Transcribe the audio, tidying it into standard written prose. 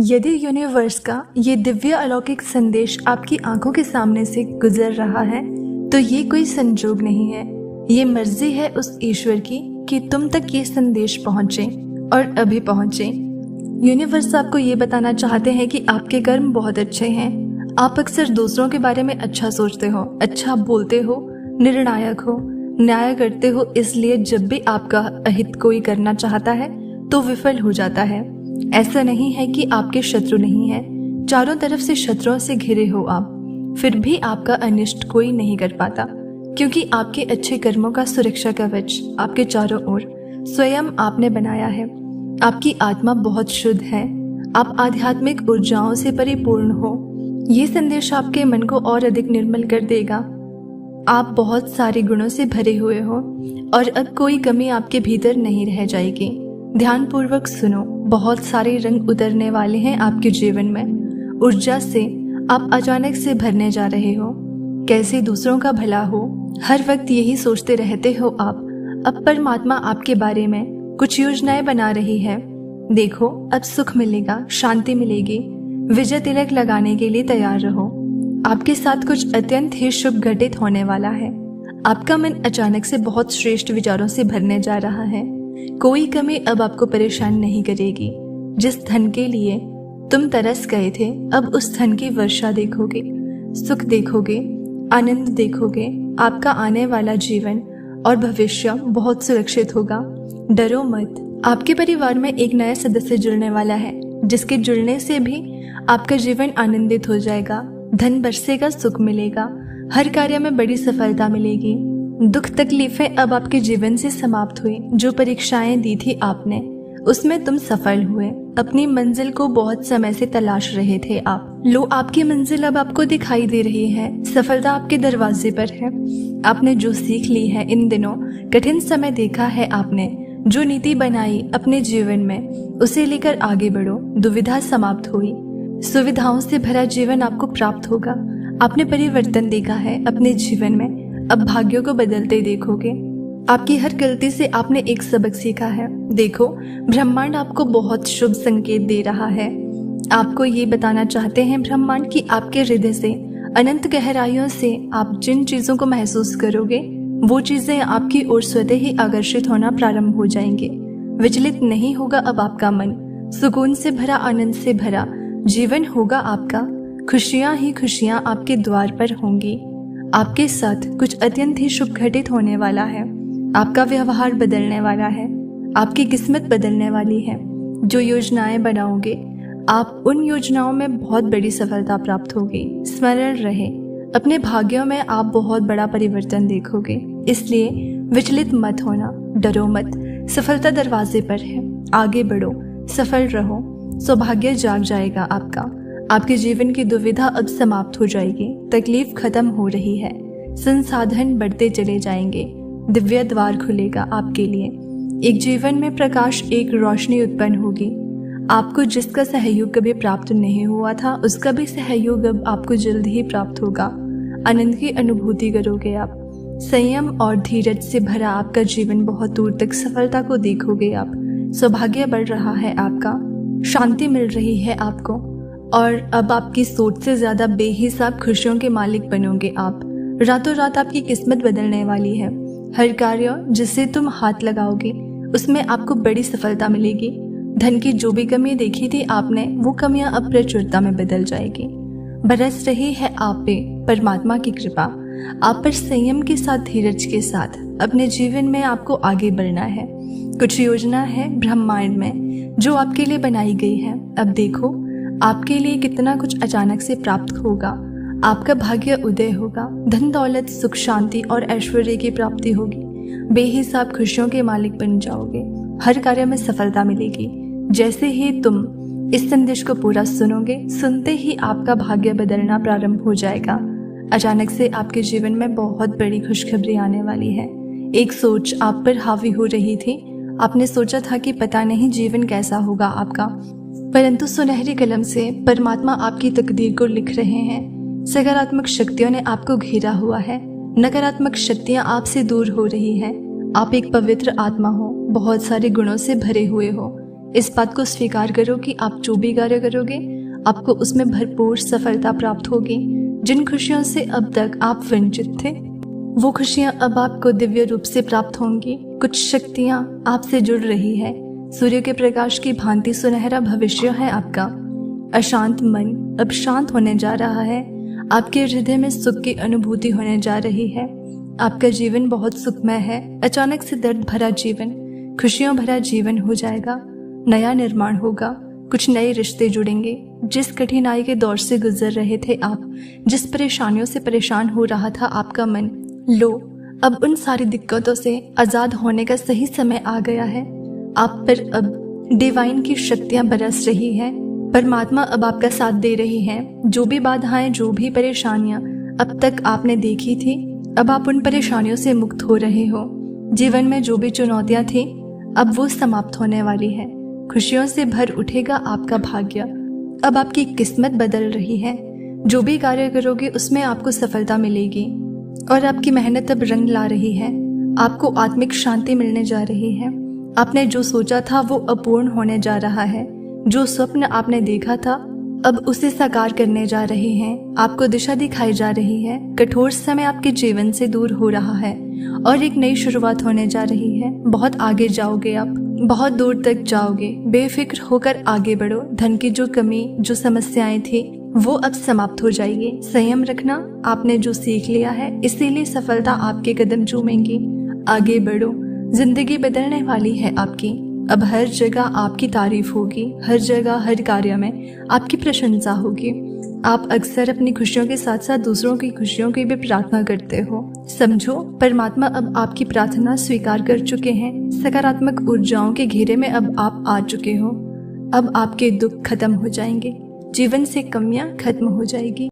यदि यूनिवर्स का ये दिव्य अलौकिक संदेश आपकी आंखों के सामने से गुजर रहा है तो ये कोई संजोग नहीं है। ये मर्जी है उस ईश्वर की कि तुम तक ये संदेश पहुंचे और अभी पहुंचे। यूनिवर्स आपको ये बताना चाहते हैं कि आपके कर्म बहुत अच्छे हैं। आप अक्सर दूसरों के बारे में अच्छा सोचते हो, अच्छा बोलते हो, निर्णायक हो, न्याय करते हो। इसलिए जब भी आपका अहित कोई करना चाहता है तो विफल हो जाता है। ऐसा नहीं है कि आपके शत्रु नहीं है, चारों तरफ से शत्रुओं से घिरे हो आप, फिर भी आपका अनिष्ट कोई नहीं कर पाता, क्योंकि आपके अच्छे कर्मों का सुरक्षा कवच आपके चारों ओर स्वयं आपने बनाया है। आपकी आत्मा बहुत शुद्ध है, आप आध्यात्मिक ऊर्जाओं से परिपूर्ण हो। ये संदेश आपके मन को और अधिक निर्मल कर देगा। आप बहुत सारे गुणों से भरे हुए हो और अब कोई कमी आपके भीतर नहीं रह जाएगी। ध्यान पूर्वक सुनो, बहुत सारे रंग उतरने वाले हैं आपके जीवन में। ऊर्जा से आप अचानक से भरने जा रहे हो। कैसे दूसरों का भला हो, हर वक्त यही सोचते रहते हो आप। अब परमात्मा आपके बारे में कुछ योजनाएं बना रही है। देखो, अब सुख मिलेगा, शांति मिलेगी। विजय तिलक लगाने के लिए तैयार रहो। आपके साथ कुछ अत्यंत ही शुभ घटित होने वाला है। आपका मन अचानक से बहुत श्रेष्ठ विचारों से भरने जा रहा है। कोई कमी अब आपको परेशान नहीं करेगी। जिस धन के लिए तुम तरस गए थे, अब उस धन की वर्षा देखोगे, सुख देखोगे, आनंद देखोगे। आपका आने वाला जीवन और भविष्य बहुत सुरक्षित होगा। डरो मत। आपके परिवार में एक नया सदस्य जुड़ने वाला है, जिसके जुड़ने से भी आपका जीवन आनंदित हो जाएगा। धन बरसेगा, सुख मिलेगा, हर कार्य में बड़ी सफलता मिलेगी। दुख तकलीफें अब आपके जीवन से समाप्त हुई। जो परीक्षाएं दी थी आपने, उसमें तुम सफल हुए। अपनी मंजिल को बहुत समय से तलाश रहे थे आप। लो, आपकी मंजिल अब आपको दिखाई दे रही है। सफलता आपके दरवाजे पर है। आपने जो सीख ली है इन दिनों, कठिन समय देखा है आपने, जो नीति बनाई अपने जीवन में, उसे लेकर आगे बढ़ो। दुविधा समाप्त हुई, सुविधाओं से भरा जीवन आपको प्राप्त होगा। आपने परिवर्तन देखा है अपने जीवन में, अब भाग्यों को बदलते देखोगे। आपकी हर गलती से आपने एक सबक सीखा है। देखो, ब्रह्मांड आपको बहुत शुभ संकेत दे रहा है। आपको ये बताना चाहते हैं ब्रह्मांड कि आपके हृदय से, अनंत गहराइयों से आप जिन चीजों को महसूस करोगे, वो चीजें आपकी ओर स्वतः ही आकर्षित होना प्रारंभ हो जाएंगे। विचलित नहीं होगा अब आपका मन। सुकून से भरा, आनंद से भरा जीवन होगा आपका। खुशियां ही खुशियां आपके द्वार पर होंगी। आपके साथ कुछ अत्यंत ही शुभ घटित होने वाला है। आपका व्यवहार बदलने वाला है। आपकी किस्मत बदलने वाली है। जो योजनाएं बनाओगे, आप उन योजनाओं में बहुत बड़ी सफलता प्राप्त होगी। स्मरण रहे, अपने भाग्यों में आप बहुत बड़ा परिवर्तन देखोगे। इसलिए विचलित मत होना, डरो मत। सफलता दरवाजे पर है, आगे बढ़ो, सफल रहो। सौभाग्य जाग जाएगा आपका। आपके जीवन की दुविधा अब समाप्त हो जाएगी। तकलीफ खत्म हो रही है। संसाधन बढ़ते चले जाएंगे। दिव्य द्वार खुलेगा आपके लिए। एक जीवन में प्रकाश, एक रोशनी उत्पन्न होगी। आपको जिसका सहयोग कभी प्राप्त नहीं हुआ था, उसका भी सहयोग अब आपको जल्द ही प्राप्त होगा। आनंद की अनुभूति करोगे आप। संयम और धीरज से भरा आपका जीवन बहुत दूर तक सफलता को देखोगे आप। सौभाग्य बढ़ रहा है आपका, शांति मिल रही है आपको, और अब आपकी सोच से ज्यादा बेहिसाब खुशियों के मालिक बनोगे आप। रातों रात आपकी किस्मत बदलने वाली है। हर कार्य जिसे तुम हाथ लगाओगे, उसमें आपको बड़ी सफलता मिलेगी। धन की जो भी कमी देखी थी आपने, वो कमियां अब प्रचुरता में बदल जाएगी। बरस रही है आप पे परमात्मा की कृपा। आप पर संयम के साथ, धीरज के साथ अपने जीवन में आपको आगे बढ़ना है। कुछ योजना है ब्रह्मांड में जो आपके लिए बनाई गई है। अब देखो, आपके लिए कितना कुछ अचानक से प्राप्त होगा। आपका भाग्य उदय होगा। धन दौलत, सुख, शांति और ऐश्वर्य की प्राप्ति होगी। बेहिसाब खुशियों के मालिक बन जाओगे। हर कार्य में सफलता मिलेगी। जैसे ही तुम इस संदेश को पूरा सुनोगे, सुनते ही आपका भाग्य बदलना प्रारंभ हो जाएगा। अचानक से आपके जीवन में बहुत बड़ी खुशखबरी आने वाली है। एक सोच आप पर हावी हो रही थी। आपने सोचा था कि पता नहीं जीवन कैसा होगा आपका, परंतु सुनहरी कलम से परमात्मा आपकी तकदीर को लिख रहे हैं। सकारात्मक शक्तियों ने आपको घेरा हुआ है। नकारात्मक शक्तियां आपसे दूर हो रही हैं। आप एक पवित्र आत्मा हो, बहुत सारे गुणों से भरे हुए हो। इस बात को स्वीकार करो कि आप जो भी कार्य करोगे आपको उसमें भरपूर सफलता प्राप्त होगी। जिन खुशियों से अब तक आप वंचित थे वो खुशियां अब आपको दिव्य रूप से प्राप्त होंगी। कुछ शक्तियां आपसे जुड़ रही है। सूर्य के प्रकाश की भांति सुनहरा भविष्य है आपका। अशांत मन अब शांत होने जा रहा है। आपके हृदय में सुख की अनुभूति होने जा रही है। आपका जीवन बहुत सुखमय है। अचानक से दर्द भरा जीवन खुशियों भरा जीवन हो जाएगा। नया निर्माण होगा। कुछ नए रिश्ते जुड़ेंगे। जिस कठिनाई के दौर से गुजर रहे थे आप, जिस परेशानियों से परेशान हो रहा था आपका मन, लो अब उन सारी दिक्कतों से आजाद होने का सही समय आ गया है। आप पर अब डिवाइन की शक्तियां बरस रही है। परमात्मा अब आपका साथ दे रही है। जो भी बाधाएं, जो भी परेशानियां अब तक आपने देखी थी, अब आप उन परेशानियों से मुक्त हो रहे हो। जीवन में जो भी चुनौतियां थी अब वो समाप्त होने वाली है। खुशियों से भर उठेगा आपका भाग्य। अब आपकी किस्मत बदल रही है। जो भी कार्य करोगे उसमें आपको सफलता मिलेगी और आपकी मेहनत अब रंग ला रही है। आपको आत्मिक शांति मिलने जा रही है। आपने जो सोचा था वो अपूर्ण होने जा रहा है। जो स्वप्न आपने देखा था अब उसे साकार करने जा रहे हैं। आपको दिशा दिखाई जा रही है। कठोर समय आपके जीवन से दूर हो रहा है और एक नई शुरुआत होने जा रही है। बहुत आगे जाओगे आप, बहुत दूर तक जाओगे। बेफिक्र होकर आगे बढ़ो। धन की जो कमी, जो समस्याएं थी वो अब समाप्त हो जाएगी। संयम रखना। आपने जो सीख लिया है इसीलिए सफलता आपके कदम चूमेंगी। आगे बढ़ो। जिंदगी बदलने वाली है आपकी। अब हर जगह आपकी तारीफ होगी। हर जगह, हर कार्य में आपकी प्रशंसा होगी। आप अक्सर अपनी खुशियों के साथ साथ दूसरों की खुशियों की भी प्रार्थना करते हो। समझो परमात्मा अब आपकी प्रार्थना स्वीकार कर चुके हैं। सकारात्मक ऊर्जाओं के घेरे में अब आप आ चुके हो। अब आपके दुख खत्म हो जाएंगे। जीवन से कमियां खत्म हो जाएगी।